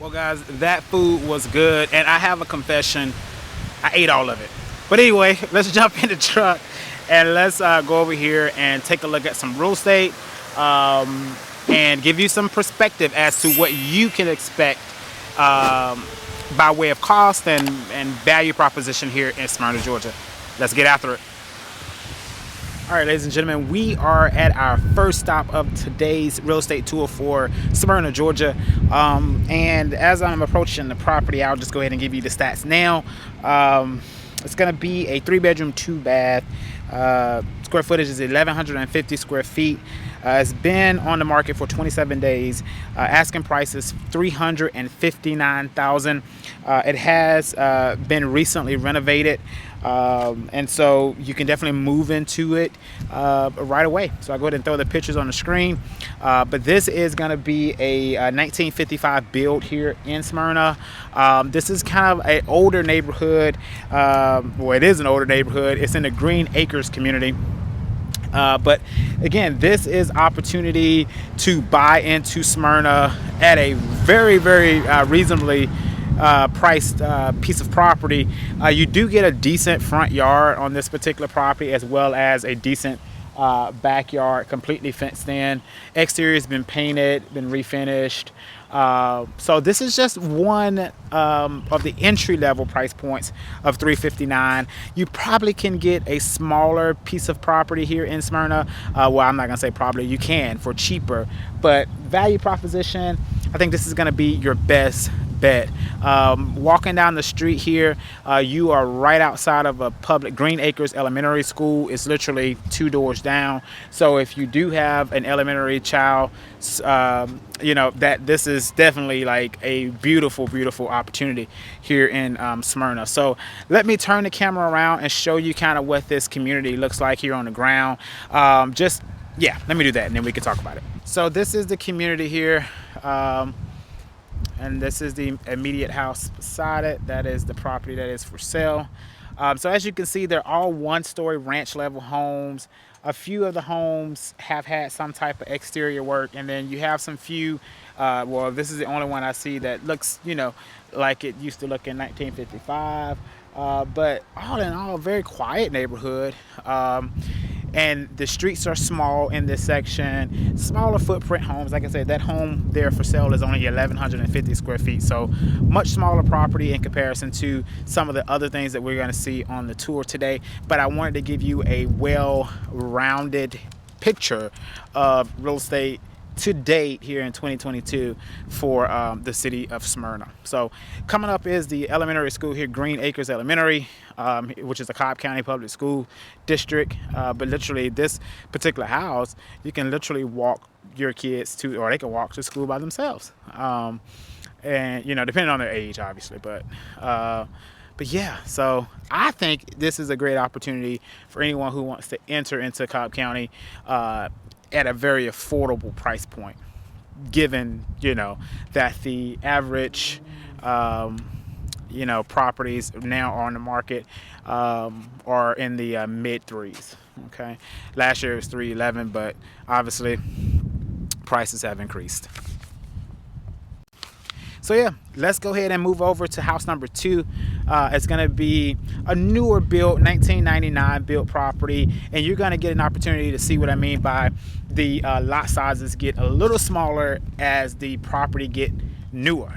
Well, guys, that food was good, and I have a confession. I ate all of it. But anyway, let's jump in the truck and let's go over here and take a look at some real estate and give you some perspective as to what you can expect by way of cost and value proposition here in Smyrna, Georgia. Let's get after it. All right, ladies and gentlemen, we are at our first stop of today's real estate tour for Smyrna, Georgia. And as I'm approaching the property, I'll just go ahead and give you the stats now. It's going to be a 3-bedroom, 2-bath. Square footage is 1,150 square feet. It's been on the market for 27 days. Asking price is $359,000. It has been recently renovated. And so you can definitely move into it right away. So I'll go ahead and throw the pictures on the screen. But this is going to be a 1955 build here in Smyrna. This is kind of an older neighborhood. Well, it is an older neighborhood. It's in the Green Acres community. But again, this is opportunity to buy into Smyrna at a very, very reasonably priced piece of property. You do get a decent front yard on this particular property, as well as a decent backyard, completely fenced in. Exterior has been painted, been refinished. So this is just one of the entry-level price points of $359,000. You probably can get a smaller piece of property here in Smyrna. Well, I'm not gonna say probably, you can for cheaper, but value proposition, I think this is gonna be your best bet. Walking down the street here, you are right outside of a public Green Acres Elementary School. It's literally 2 doors down. So if you do have an elementary child, you know that this is definitely like a beautiful, beautiful opportunity here in Smyrna. So let me turn the camera around and show you kind of what this community looks like here on the ground. Yeah, let me do that and then we can talk about it. So this is the community here. And this is the immediate house beside it. That is the property that is for sale. So as you can see, they're all 1-story ranch level homes. A few of the homes have had some type of exterior work, and then you have some few, well, this is the only one I see that looks, you know, like it used to look in 1955. But all in all, very quiet neighborhood. And the streets are small in this section, smaller footprint homes. Like I said, that home there for sale is only 1,150 square feet. So much smaller property in comparison to some of the other things that we're gonna see on the tour today. But I wanted to give you a well-rounded picture of real estate to date here in 2022 for the city of Smyrna. So coming up is the elementary school here, Green Acres Elementary, which is a Cobb County public school district. But literally this particular house, you can literally walk your kids to, or they can walk to school by themselves. And you know, depending on their age, obviously, but yeah, so I think this is a great opportunity for anyone who wants to enter into Cobb County at a very affordable price point, given, you know, that the average, you know, properties now on the market are in the mid 3s. Okay, last year it was 311, but obviously prices have increased. So yeah, let's go ahead and move over to house number 2. It's going to be a newer built, 1999 built property, and you're going to get an opportunity to see what I mean by the lot sizes get a little smaller as the property get newer.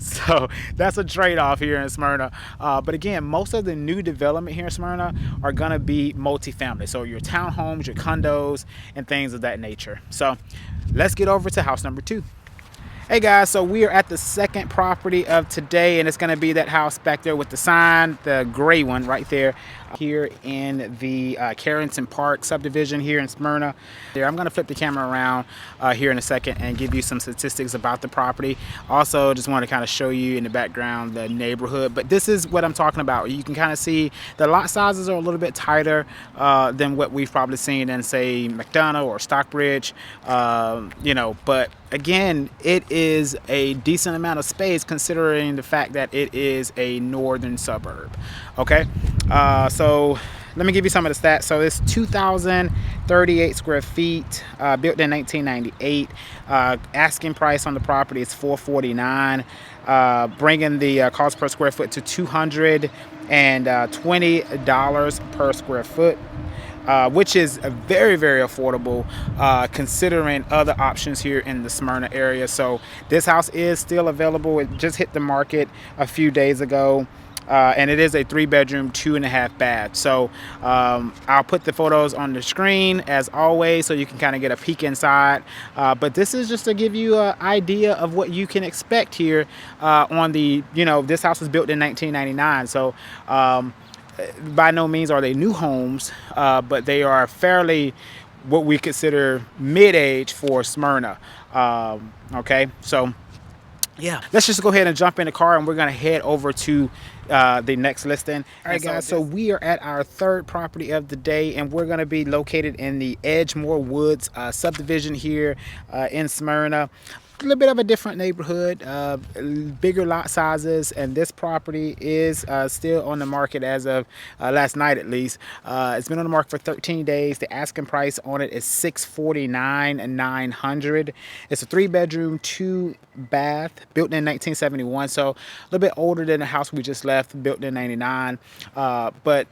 So that's a trade-off here in Smyrna. But again, most of the new development here in Smyrna are going to be multifamily. So your townhomes, your condos, and things of that nature. So let's get over to house number 2. Hey guys, so we are at the second property of today, and it's going to be that house back there with the sign, the gray one right there, here in the Carrington Park subdivision here in Smyrna. I'm going to flip the camera around here in a second and give you some statistics about the property. Also, just want to kind of show you in the background the neighborhood, but this is what I'm talking about. You can kind of see the lot sizes are a little bit tighter than what we've probably seen in, say, McDonough or Stockbridge, you know, but again, it is a decent amount of space considering the fact that it is a northern suburb. Okay, so let me give you some of the stats. So it's 2,038 square feet, built in 1998. Asking price on the property is $449, bringing the cost per square foot to $220 per square foot. Which is very, very affordable considering other options here in the Smyrna area. So this house is still available. It just hit the market a few days ago. And it is a 3-bedroom, 2.5 bath. So I'll put the photos on the screen as always, so you can kind of get a peek inside. But this is just to give you an idea of what you can expect here on the, this house was built in 1999. So by no means are they new homes, but they are fairly what we consider mid-age for Smyrna. Okay, so yeah, let's just go ahead and jump in the car, and we're gonna head over to the next listing. All right, guys, so we are at our third property of the day, and we're gonna be located in the Edgemore Woods subdivision here in Smyrna. A little bit of a different neighborhood, bigger lot sizes, and this property is still on the market as of last night at least. It's been on the market for 13 days. The asking price on it is $649,900. It's a 3-bedroom, 2-bath, built in 1971, so a little bit older than the house we just left, built in 99. But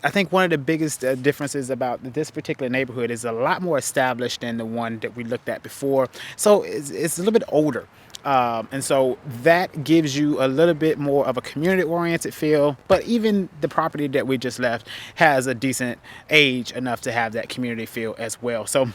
I think one of the biggest differences about this particular neighborhood is a lot more established than the one that we looked at before. So it's a little bit older. And so that gives you a little bit more of a community-oriented feel. But even the property that we just left has a decent age enough to have that community feel as well. So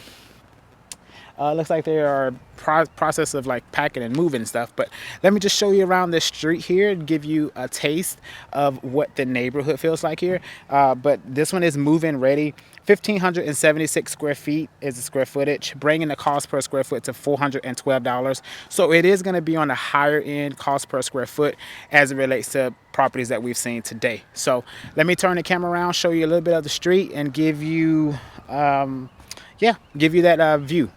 looks like they are process of like packing and moving and stuff, but let me just show you around this street here and give you a taste of what the neighborhood feels like here. But this one is move-in ready. 1,576 square feet is the square footage, bringing the cost per square foot to $412. So it is going to be on the higher end cost per square foot as it relates to properties that we've seen today. So let me turn the camera around, show you a little bit of the street, and give you that view.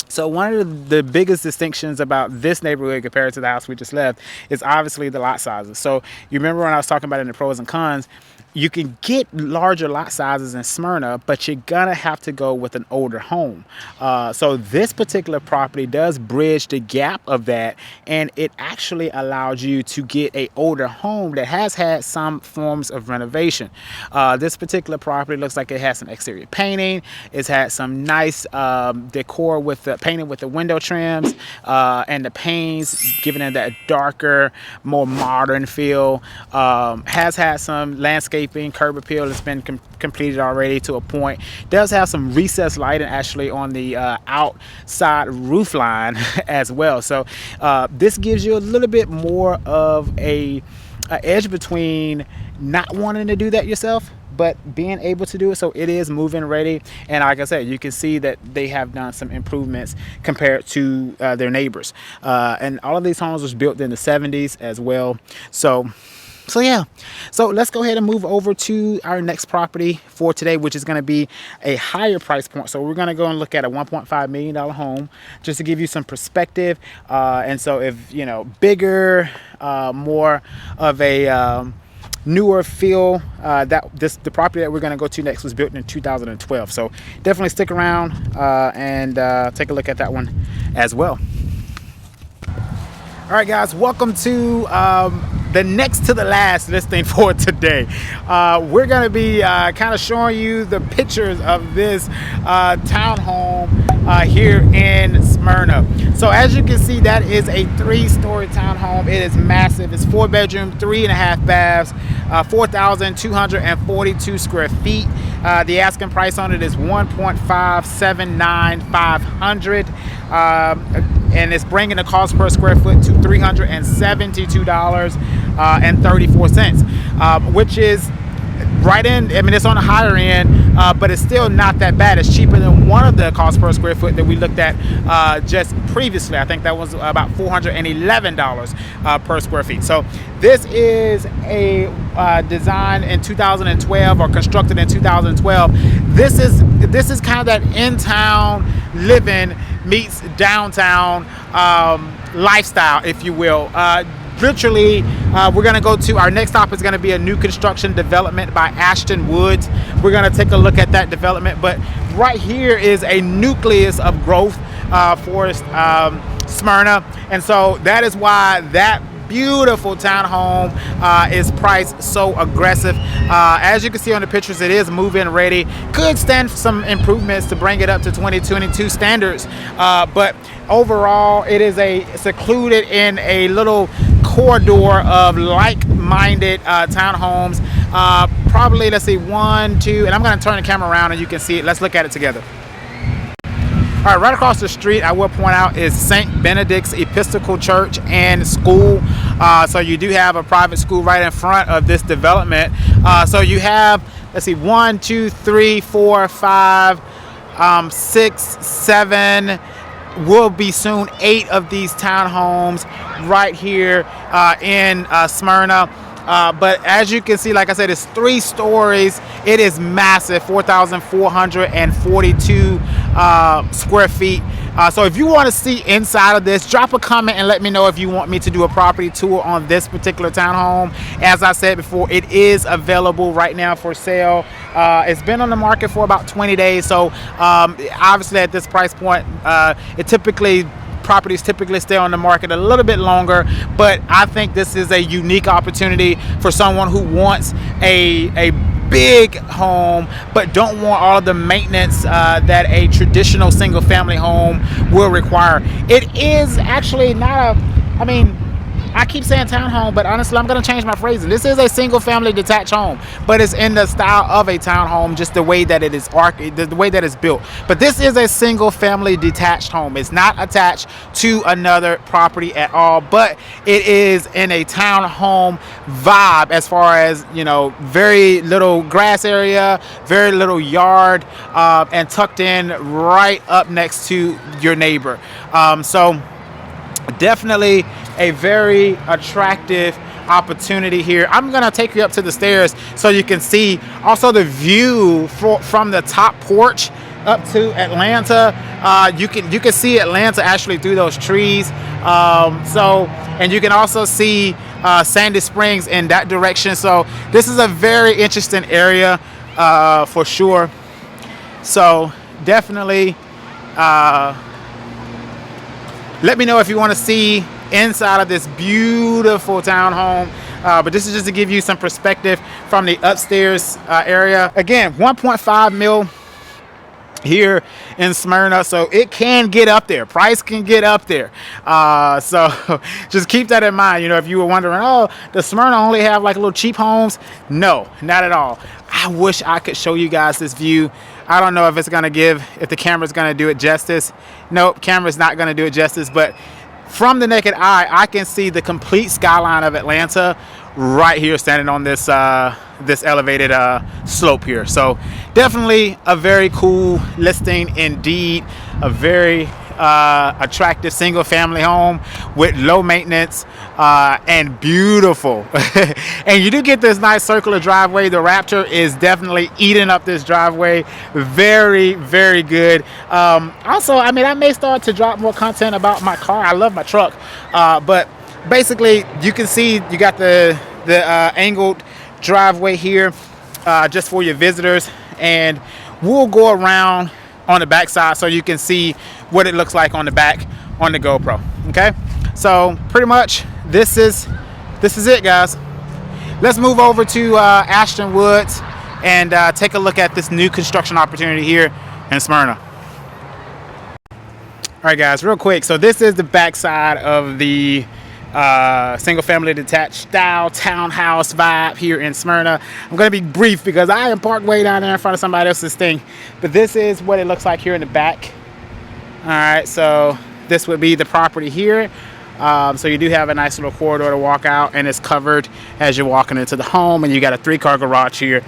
So one of the biggest distinctions about this neighborhood compared to the house we just left is obviously the lot sizes. So you remember when I was talking about in the pros and cons, you can get larger lot sizes in Smyrna, but you're gonna have to go with an older home. So this particular property does bridge the gap of that, and it actually allows you to get an older home that has had some forms of renovation. This particular property looks like it has some exterior painting. It's had some nice decor with the painting with the window trims and the panes, giving it that darker, more modern feel. Has had some landscape curb appeal that's been completed already to a point. Does have some recessed lighting actually on the outside roof line as well. So this gives you a little bit more of a edge between not wanting to do that yourself, but being able to do it. So it is move-in ready, and like I said, you can see that they have done some improvements compared to their neighbors. And all of these homes was built in the 70s as well. So yeah, so let's go ahead and move over to our next property for today, which is going to be a higher price point. So we're going to go and look at a $1.5 million home just to give you some perspective. And so if, bigger, more of a newer feel, the property that we're going to go to next was built in 2012. So definitely stick around and take a look at that one as well. All right, guys, welcome to the next to the last listing for today. We're going to be kind of showing you the pictures of this townhome here in Smyrna. So as you can see, that is a 3-story townhome. It is massive. It's 4-bedroom, 3.5 baths, 4,242 square feet. The asking price on it is $1,579,500. And it's bringing the cost per square foot to $372.34, which is right in. I mean, it's on the higher end, but it's still not that bad. It's cheaper than one of the cost per square foot that we looked at just previously. I think that was about $411 per square feet. So this is a design in 2012 or constructed in 2012. This is kind of that in-town living meets downtown lifestyle, if you will. literally, we're going to go to our next stop is going to be a new construction development by Ashton Woods. We're going to take a look at that development, but right here is a nucleus of growth for Smyrna, and so that is why that beautiful townhome is priced so aggressive. As you can see on the pictures, it is move-in ready. Could stand some improvements to bring it up to 2022 standards, but overall it is secluded in a little corridor of like-minded townhomes. Probably, let's see, 1, 2, and I'm going to turn the camera around and you can see it. Let's look at it together. All right, right across the street, I will point out, is St. Benedict's Episcopal Church and School. So you do have a private school right in front of this development. So you have, let's see, 1, 2, 3, 4, 5, 6, 7, will be soon 8 of these townhomes right here in Smyrna. But as you can see, like I said, it's 3 stories. It is massive, 4,442 square feet. So if you want to see inside of this, drop a comment and let me know if you want me to do a property tour on this particular townhome. As I said before, it is available right now for sale. It's been on the market for about 20 days. So obviously at this price point, properties typically stay on the market a little bit longer, but I think this is a unique opportunity for someone who wants a big home but don't want all of the maintenance that a traditional single family home will require. It is actually not I keep saying townhome, but honestly, I'm going to change my phrasing. This is a single-family detached home, but it's in the style of a townhome, just the way that it is the way that it's built. But this is a single-family detached home. It's not attached to another property at all, but it is in a townhome vibe as far as, you know, very little grass area, very little yard, and tucked in right up next to your neighbor. So definitely a very attractive opportunity here. I'm gonna take you up to the stairs so you can see also the view from the top porch up to Atlanta. You can see Atlanta actually through those trees. And you can also see Sandy Springs in that direction. So this is a very interesting area for sure. So definitely let me know if you want to see inside of this beautiful townhome. But this is just to give you some perspective from the upstairs area. Again, 1.5 mil here in Smyrna, so it can get up there. Price can get up there. So just keep that in mind. You know, if you were wondering, oh, does Smyrna only have like little cheap homes? No, not at all. I wish I could show you guys this view. I don't know if it's gonna if the camera's gonna do it justice. Nope, camera's not gonna do it justice, but from the naked eye, I can see the complete skyline of Atlanta right here standing on this this elevated slope here. So definitely a very cool listing indeed. A very attractive single family home with low maintenance and beautiful. And you do get this nice circular driveway. The Raptor is definitely eating up this driveway. Very, very good. Also, I mean, I may start to drop more content about my car. I love my truck, but basically you can see you got the angled driveway here just for your visitors, and we'll go around on the back side so you can see what it looks like on the back on the GoPro. Okay, so pretty much this is it, guys. Let's move over to Ashton Woods and take a look at this new construction opportunity here in Smyrna. All right, guys, real quick, so this is the back side of the single family detached style townhouse vibe here in Smyrna. I'm going to be brief because I am parked way down there in front of somebody else's thing, but this is what it looks like here in the back. All right, so this would be the property here. So you do have a nice little corridor to walk out, and it's covered as you're walking into the home, and you got a 3-car garage here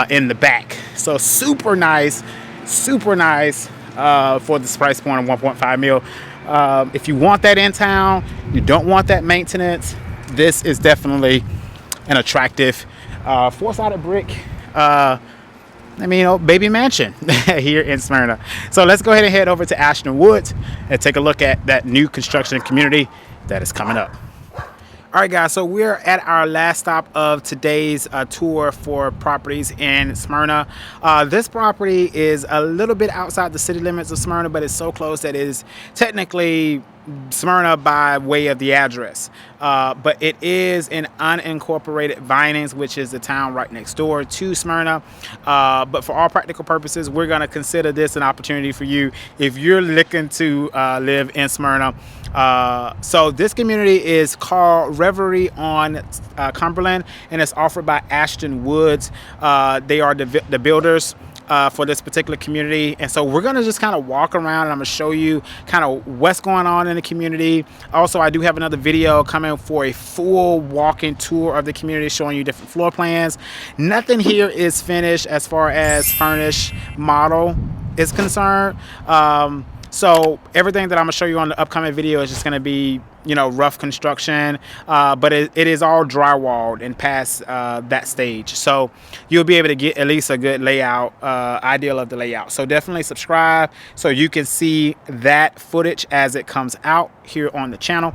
in the back. So super nice for this price point of 1.5 mil. If you want that in town, you don't want that maintenance, this is definitely an attractive 4-sided brick baby mansion here in Smyrna. So let's go ahead and head over to Ashton Woods and take a look at that new construction community that is coming up. All All right, guys, so we're at our last stop of today's tour for properties in Smyrna. This property is a little bit outside the city limits of Smyrna, but it's so close that it is technically Smyrna by way of the address. But it is in unincorporated Vinings, which is the town right next door to Smyrna. But for all practical purposes, we're going to consider this an opportunity for you if you're looking to live in Smyrna. So this community is called Reverie on Cumberland, and it's offered by Ashton Woods. They are the builders for this particular community, and so we're gonna just kind of walk around and I'm gonna show you kind of what's going on in the community. Also, I do have another video coming for a full walking tour of the community, showing you different floor plans. Nothing here is finished as far as furnished model is concerned. So everything that I'm gonna show you on the upcoming video is just gonna be, you know, rough construction, but it is all drywalled and past that stage. So you'll be able to get at least a good layout, ideal of the layout. So definitely subscribe so you can see that footage as it comes out here on the channel.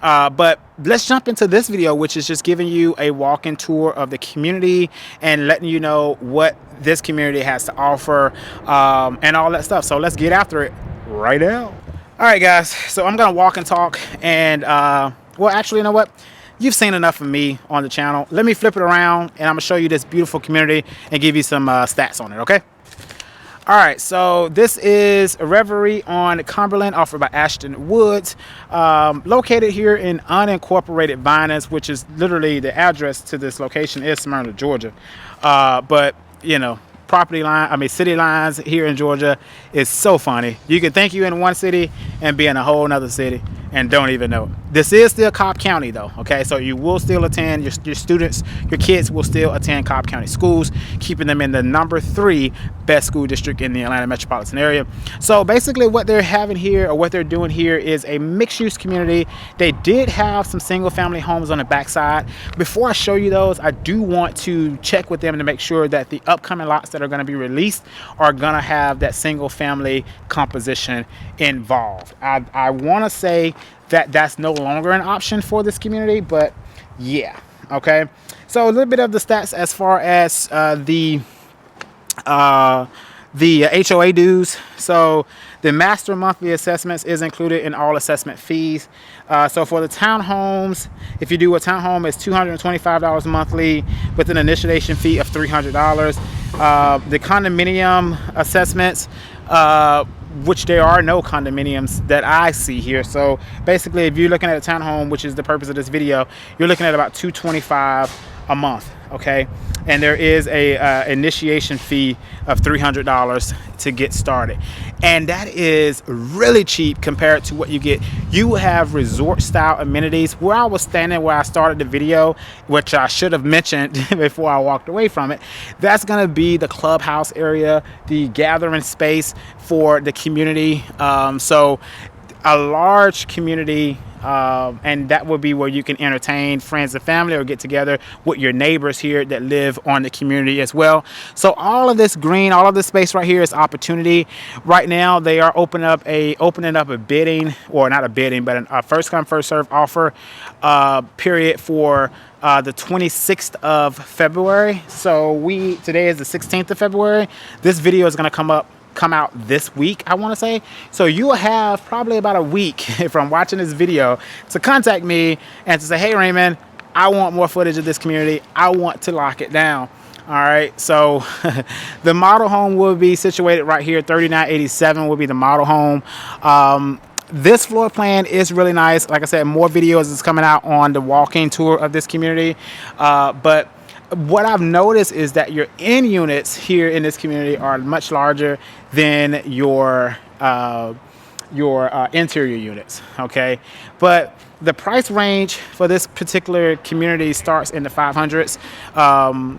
But let's jump into this video, which is just giving you a walk-in tour of the community and letting you know what this community has to offer, and all that stuff. So let's get after it right now. All right, guys, so I'm gonna walk and talk, and well, actually, you know what, you've seen enough of me on the channel. Let me flip it around and I'm gonna show you this beautiful community and give you some stats on it. Okay. All right, so this is a Reverie on Cumberland, offered by Ashton Woods, located here in unincorporated Vinings, which is literally the address to this location is Smyrna, Georgia. But you know, city lines here in Georgia is so funny. You can think you're in one city and be in a whole nother city and don't even know it. This is still Cobb County though, okay? So you will still attend, your students, your kids will still attend Cobb County schools, keeping them in the #3 best school district in the Atlanta metropolitan area. So basically what they're having here, or what they're doing here, is a mixed-use community. They did have some single-family homes on the backside. Before I show you those, I do want to check with them to make sure that the upcoming lots that are going to be released are going to have that single-family composition involved. I want to say that that's no longer an option for this community, but yeah, okay. So a little bit of the stats as far as the HOA dues. So the master monthly assessments is included in all assessment fees. So for the townhomes, if you do a townhome, it's $225 monthly with an initiation fee of $300. The condominium assessments, which there are no condominiums that I see here. So basically, if you're looking at a townhome, which is the purpose of this video, you're looking at about $225 a month, okay? And there is a initiation fee of $300 to get started, and that is really cheap compared to what you get. You will have resort style amenities. Where I was standing, where I started the video, which I should have mentioned before I walked away from it, that's going to be the clubhouse area, the gathering space for the community. So a large community, and that will be where you can entertain friends and family or get together with your neighbors here that live on the community as well. So all of this green, all of this space right here is opportunity. Right now they are opening up a bidding, or not a bidding, but a first come first serve offer period for the 26th of February. So today is the 16th of February. This video is going to come out this week, I want to say. So you will have probably about a week from watching this video to contact me and to say, hey Raymond, I want more footage of this community, I want to lock it down. All right, so the model home will be situated right here. 3987 will be the model home. This floor plan is really nice. Like I said, more videos is coming out on the walk-in tour of this community, but what I've noticed is that your end units here in this community are much larger than your interior units, okay? But the price range for this particular community starts in the 500s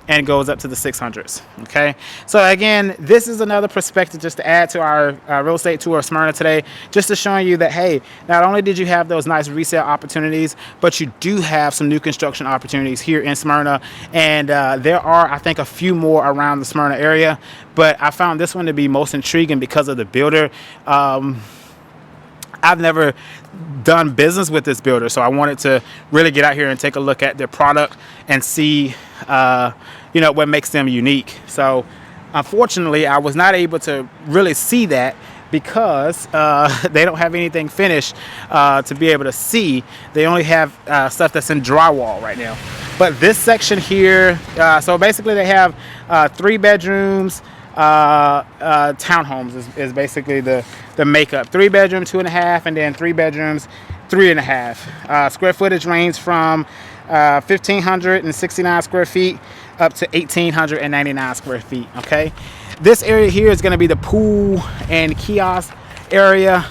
and goes up to the 600s, okay? So again, this is another perspective just to add to our real estate tour of Smyrna today, just to showing you that, hey, not only did you have those nice resale opportunities, but you do have some new construction opportunities here in Smyrna, and there are, I think, a few more around the Smyrna area, but I found this one to be most intriguing because of the builder. I've never done business with this builder, so I wanted to really get out here and take a look at their product and see, you know, what makes them unique. So unfortunately, I was not able to really see that because they don't have anything finished to be able to see. They only have stuff that's in drywall right now. But this section here, so basically they have 3 bedrooms, townhomes is basically the makeup. 3 bedroom, 2.5, and then 3 bedrooms, 3.5. Square footage range from 1,569 square feet up to 1,899 square feet. Okay, this area here is going to be the pool and kiosk area.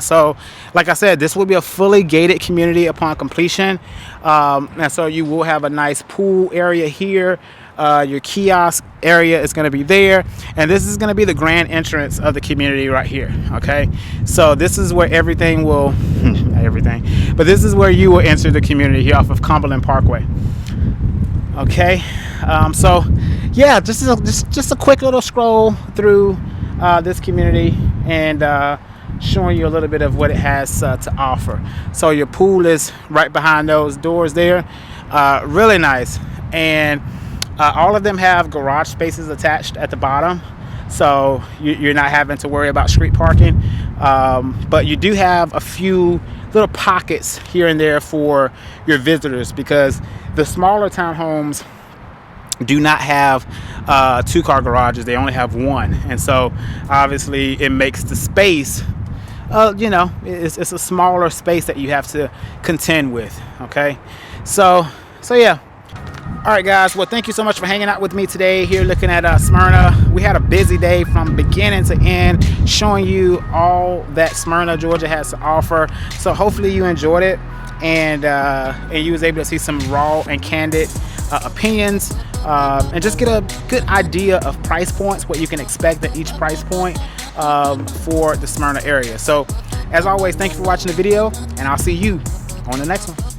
So like I said, this will be a fully gated community upon completion, and so you will have a nice pool area here. Your kiosk area is going to be there, and this is going to be the grand entrance of the community right here. Okay, so this is where everything will not everything, but this is where you will enter the community here off of Cumberland Parkway. Okay, so yeah, just a quick little scroll through this community and showing you a little bit of what it has to offer. So your pool is right behind those doors there, really nice, and all of them have garage spaces attached at the bottom, so you're not having to worry about street parking, but you do have a few little pockets here and there for your visitors, because the smaller townhomes do not have 2-car garages. They only have 1, and so obviously it makes the space, you know, it's a smaller space that you have to contend with. Okay, so yeah. All right, guys, well, thank you so much for hanging out with me today here looking at Smyrna. We had a busy day from beginning to end, showing you all that Smyrna, Georgia has to offer. So hopefully you enjoyed it, and you was able to see some raw and candid opinions, and just get a good idea of price points, what you can expect at each price point for the Smyrna area. So as always, thank you for watching the video, and I'll see you on the next one.